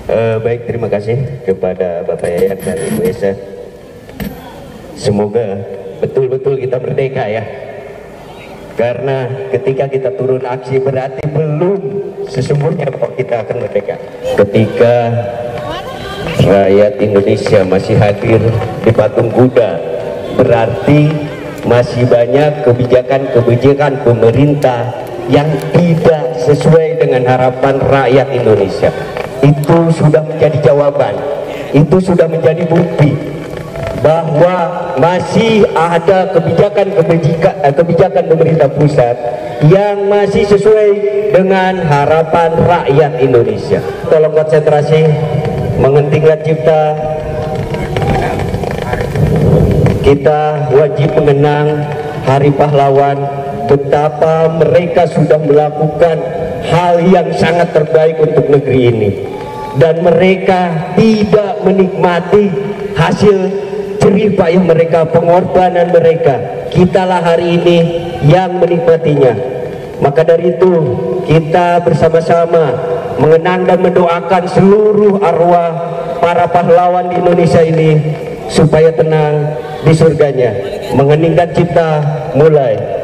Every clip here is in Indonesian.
Baik, terima kasih kepada Bapak Yayat dan Ibu Esa. Semoga betul-betul kita merdeka ya. Karena ketika kita turun aksi berarti belum sesungguhnya bahwa kita akan merdeka. Ketika rakyat Indonesia masih hadir di patung kuda, berarti masih banyak kebijakan-kebijakan pemerintah yang tidak sesuai dengan harapan rakyat Indonesia. Itu sudah menjadi jawaban, itu sudah menjadi bukti bahwa masih ada kebijakan pemerintah pusat yang masih sesuai dengan harapan rakyat Indonesia. Tolong konsentrasi, menghentikan cipta. Kita wajib mengenang Hari Pahlawan, betapa mereka sudah melakukan hal yang sangat terbaik untuk negeri ini, dan mereka tidak menikmati hasil jerih payah mereka, pengorbanan mereka. Kitalah hari ini yang menikmatinya. Maka dari itu kita bersama-sama mengenang dan mendoakan seluruh arwah para pahlawan di Indonesia ini supaya tenang di surganya. Mengheningkan cipta, mulai.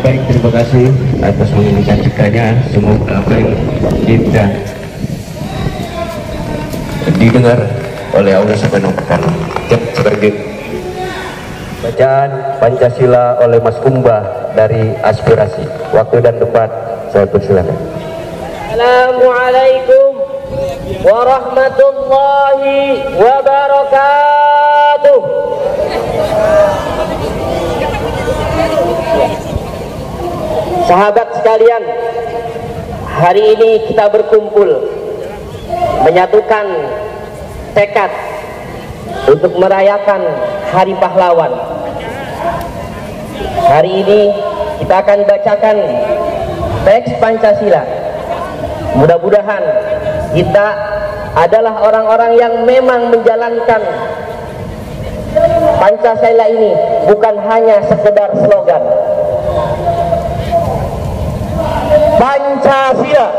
Baik, terima kasih atas menginginkan ciptanya. Semoga apa yang kita didengar oleh Allah Subhanahu wa Ta'ala. Selanjutnya Bacaan Pancasila oleh Mas Kumbah dari Aspirasi. Waktu dan tempat saya persilakan. Assalamualaikum warahmatullahi wabarakatuh. Sahabat sekalian, hari ini kita berkumpul menyatukan tekad untuk merayakan Hari Pahlawan. Hari ini kita akan bacakan teks Pancasila. Mudah-mudahan kita adalah orang-orang yang memang menjalankan Pancasila ini bukan hanya sekedar slogan. Pancasila.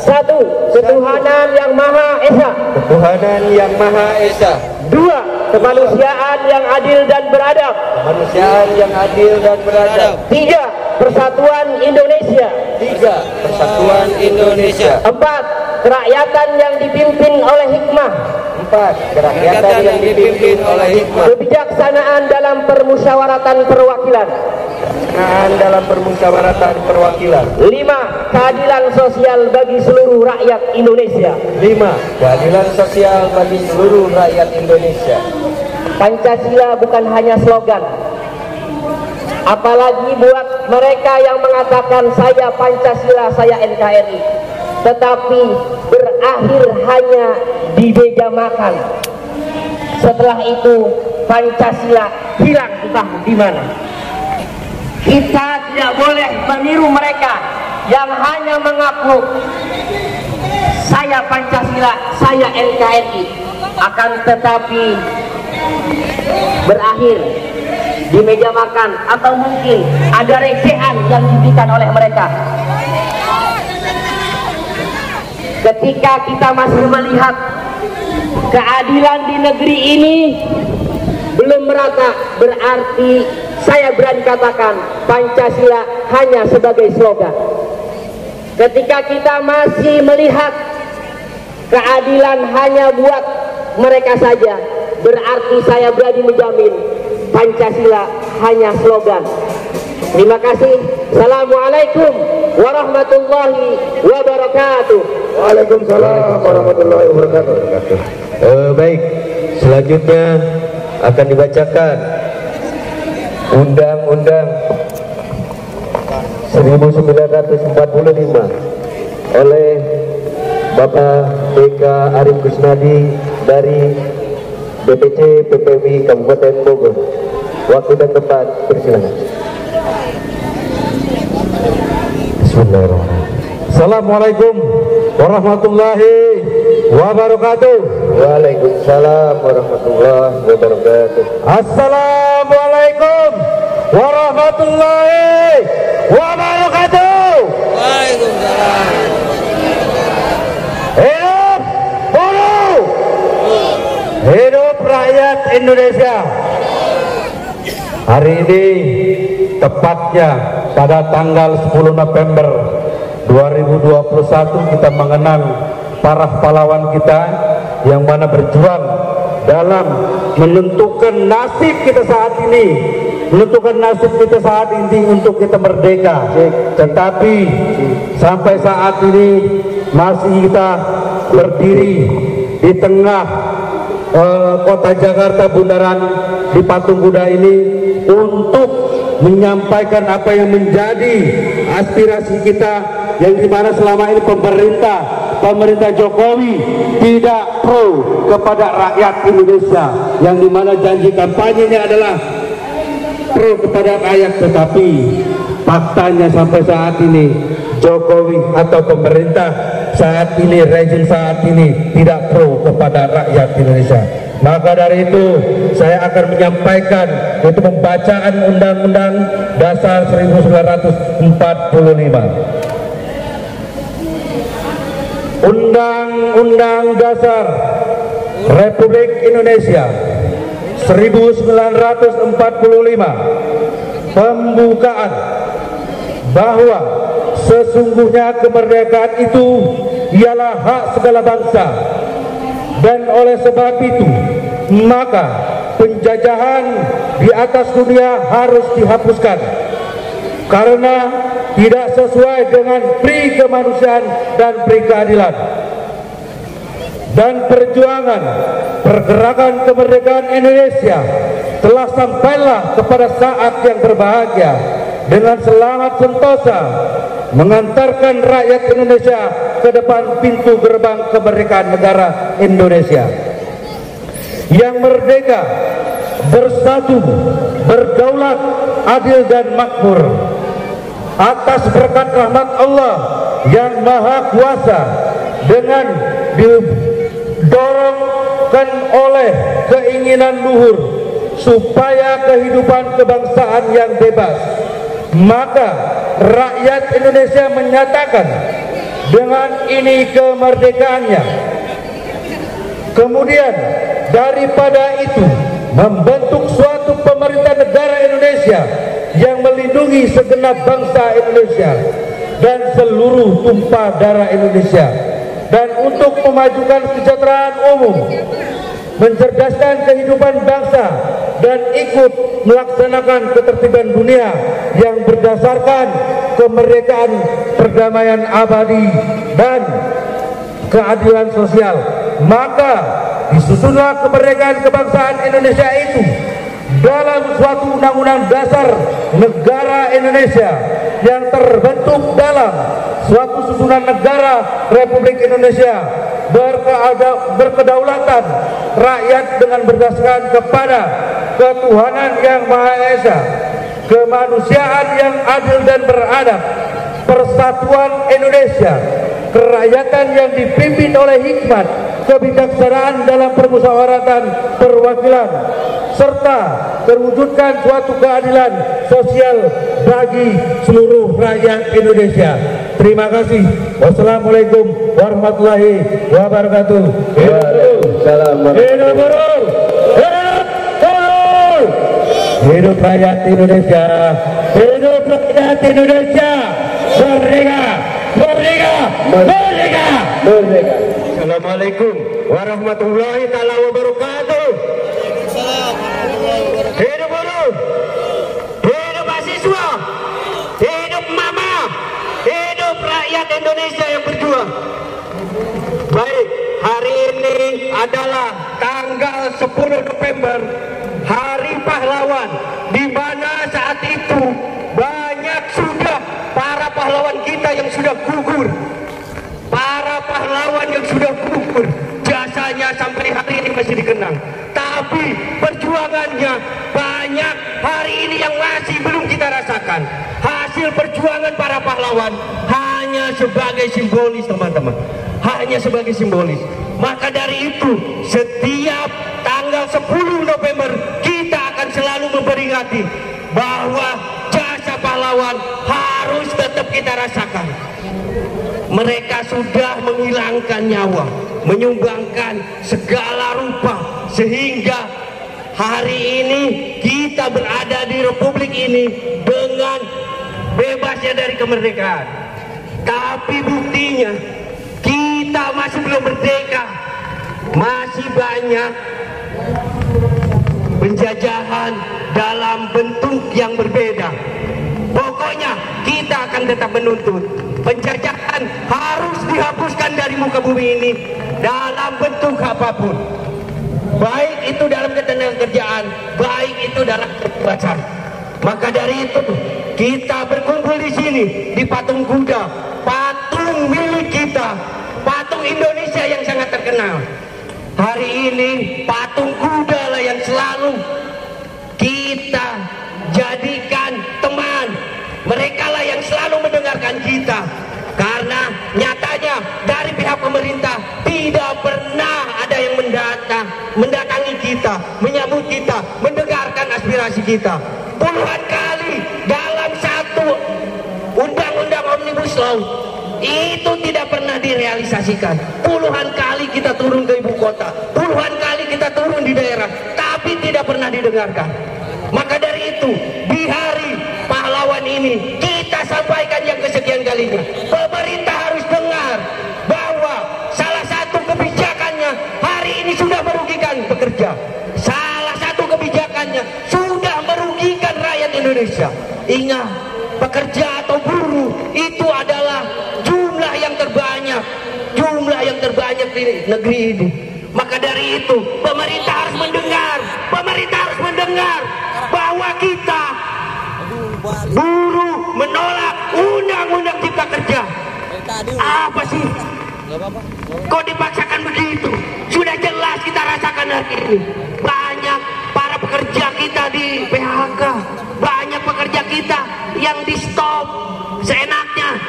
Satu, ketuhanan yang Maha Esa. Ketuhanan yang Maha Esa. Dua, kemanusiaan yang adil dan beradab. Kemanusiaan yang adil dan beradab. Tiga, persatuan Indonesia. Tiga, persatuan Indonesia. Empat, kerakyatan yang dipimpin oleh hikmah. Empat, kerakyatan yang dipimpin oleh hikmah. Kebijaksanaan dalam permusyawaratan perwakilan. Dalam permusyawaratan perwakilan. Lima, keadilan sosial bagi seluruh rakyat Indonesia. Lima, keadilan sosial bagi seluruh rakyat Indonesia. Pancasila bukan hanya slogan, apalagi buat mereka yang mengatakan saya Pancasila, saya NKRI, tetapi berakhir hanya di meja makan. Setelah itu Pancasila hilang entah di mana. Kita tidak boleh meniru mereka yang hanya mengaku saya Pancasila, saya NKRI, akan tetapi berakhir di meja makan atau mungkin ada recehan yang diberikan oleh mereka. Ketika kita masih melihat keadilan di negeri ini belum merata, berarti saya berani katakan Pancasila hanya sebagai slogan. Ketika kita masih melihat keadilan hanya buat mereka saja, berarti saya berani menjamin Pancasila hanya slogan. Terima kasih. Assalamualaikum warahmatullahi wabarakatuh. Waalaikumsalam warahmatullahi wabarakatuh. Baik, selanjutnya akan dibacakan Undang-Undang 1945 oleh Bapak BK Arif Kusnadi dari DPC PPWI Kabupaten Bogor. Waktu dan tempat persilakan. Bismillahirrahmanirrahim. Assalamualaikum warahmatullahi wabarakatuh. Waalaikumsalam warahmatullahi wabarakatuh. Assalamualaikum warahmatullahi wabarakatuh. Waalaikumsalam. Hidup buruh, hidup rakyat Indonesia. Hari ini tepatnya pada tanggal 10 November 2021 kita mengenang para pahlawan kita yang mana berjuang dalam menentukan nasib kita saat ini, menentukan nasib kita saat ini untuk kita merdeka. Tetapi sampai saat ini masih kita berdiri di tengah kota Jakarta, bundaran di Patung Kuda ini untuk menyampaikan apa yang menjadi aspirasi kita, yang dimana selama ini pemerintah Jokowi tidak pro kepada rakyat Indonesia, yang dimana janji kampanyenya adalah pro kepada rakyat, tetapi faktanya sampai saat ini Jokowi atau pemerintah saat ini, rezim saat ini tidak pro kepada rakyat Indonesia. Maka dari itu saya akan menyampaikan itu pembacaan Undang-Undang Dasar 1945. Undang-Undang Dasar Republik Indonesia 1945 pembukaan bahwa sesungguhnya kemerdekaan itu ialah hak segala bangsa Dan oleh sebab itu, maka penjajahan di atas dunia harus dihapuskan karena tidak sesuai dengan pri kemanusiaan dan pri keadilan. Dan perjuangan pergerakan kemerdekaan Indonesia telah sampailah kepada saat yang berbahagia dengan selamat sentosa mengantarkan rakyat Indonesia ke depan pintu gerbang kemerdekaan negara Indonesia yang merdeka, bersatu, berdaulat, adil dan makmur. Atas berkat rahmat Allah yang Maha Kuasa dengan didorongkan oleh keinginan luhur supaya kehidupan kebangsaan yang bebas, maka rakyat Indonesia menyatakan dengan ini kemerdekaannya. Kemudian daripada itu membentuk suatu pemerintah negara Indonesia yang melindungi segenap bangsa Indonesia dan seluruh tumpah darah Indonesia, dan untuk memajukan kesejahteraan umum, mencerdaskan kehidupan bangsa, dan ikut melaksanakan ketertiban dunia yang berdasarkan kemerdekaan, perdamaian abadi, dan keadilan sosial. Maka disusunlah kemerdekaan kebangsaan Indonesia itu dalam suatu undang-undang dasar negara Indonesia yang terbentuk dalam suatu susunan negara Republik Indonesia berkedaulatan rakyat dengan berdasarkan kepada ketuhanan yang Maha Esa, kemanusiaan yang adil dan beradab, persatuan Indonesia, kerakyatan yang dipimpin oleh hikmat, kebijaksanaan dalam permusyawaratan perwakilan, serta terwujudkan suatu keadilan sosial bagi seluruh rakyat Indonesia. Terima kasih. Wassalamualaikum warahmatullahi wabarakatuh. Hidup buruh, hidup buruh, hidup rakyat Indonesia, hidup rakyat Indonesia, merdeka, merdeka, merdeka, merdeka. Assalamualaikum warahmatullahi taala wabarakatuh. Hidup buruh, hidup mahasiswa, hidup mama, hidup rakyat Indonesia yang berjuang. Baik, hari ini adalah tanggal 10 November, Hari Pahlawan, di mana saat itu banyak sudah para pahlawan kita yang sudah gugur. Para pahlawan yang sudah gugur, jasanya sampai hari ini masih dikenang. Tapi perjuangannya banyak hari ini yang masih belum kita rasakan. Hasil perjuangan para pahlawan hanya sebagai simbolis, teman-teman. Hanya sebagai simbolis. Maka dari itu, setiap tanggal 10 November kita akan selalu memperingati bahwa jasa pahlawan harus tetap kita rasakan. Mereka sudah menghilangkan nyawa, menyumbangkan segala rupa, sehingga hari ini kita berada di republik ini dengan bebasnya dari kemerdekaan. Tapi buktinya kita masih belum merdeka, masih banyak penjajahan dalam bentuk yang berbeda. Pokoknya kita akan tetap menuntut penjajahan harus dihapuskan dari muka bumi ini dalam bentuk apapun, baik itu dalam ketenagakerjaan, baik itu dalam kebebasan. Maka dari itu kita berkumpul di sini di Patung Kuda, patung milik kita, patung Indonesia yang sangat terkenal. Hari ini patung kuda lah yang selalu kita jadikan teman. Mereka lah yang selalu mendengarkan kita, karena nyatanya dari pihak pemerintah tidak pernah ada yang mendatangi kita, menyambut kita, mendengarkan aspirasi kita. Puluhan kali dalam satu undang-undang Omnibus Law itu tidak pernah direalisasikan. Puluhan kali kita turun ke ibu kota, puluhan kali kita turun di daerah, tapi tidak pernah didengarkan. Maka dari itu, di hari pahlawan ini kita sampaikan yang kesekian kalinya, pemerintah harus dengar bahwa salah satu kebijakannya hari Kerja. Salah satu kebijakannya sudah merugikan rakyat Indonesia. Ingat, pekerja atau buruh itu adalah jumlah yang terbanyak di negeri ini. Maka dari itu pemerintah harus mendengar bahwa kita buruh menolak undang-undang cipta kerja. Apa sih? Kok dipaksakan begitu? Sudah jelas kita rasakan hari ini. Banyak para pekerja kita di PHK, banyak pekerja kita yang di stop seenaknya.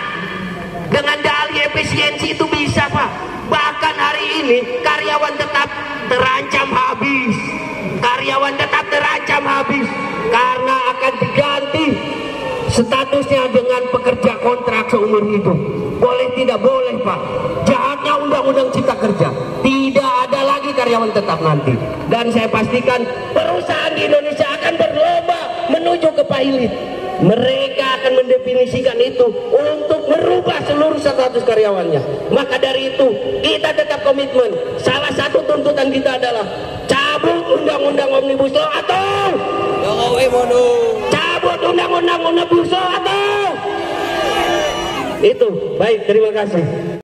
Dengan dalih efisiensi itu bisa, Pak. Bahkan hari ini karyawan tetap terancam habis karena akan diganti statusnya dengan pekerja kontrak seumur hidup. Boleh tidak boleh, Pak. Jahatnya undang-undang cipta kerja. Tidak ada lagi karyawan tetap nanti. Dan saya pastikan perusahaan di Indonesia akan berlomba menuju ke pilot. Mereka akan mendefinisikan itu untuk merubah seluruh status karyawannya. Maka dari itu kita tetap komitmen. Salah satu tuntutan kita adalah cabut undang-undang Omnibus Law atau cabut undang-undang Omnibus Law atau itu. Baik, terima kasih.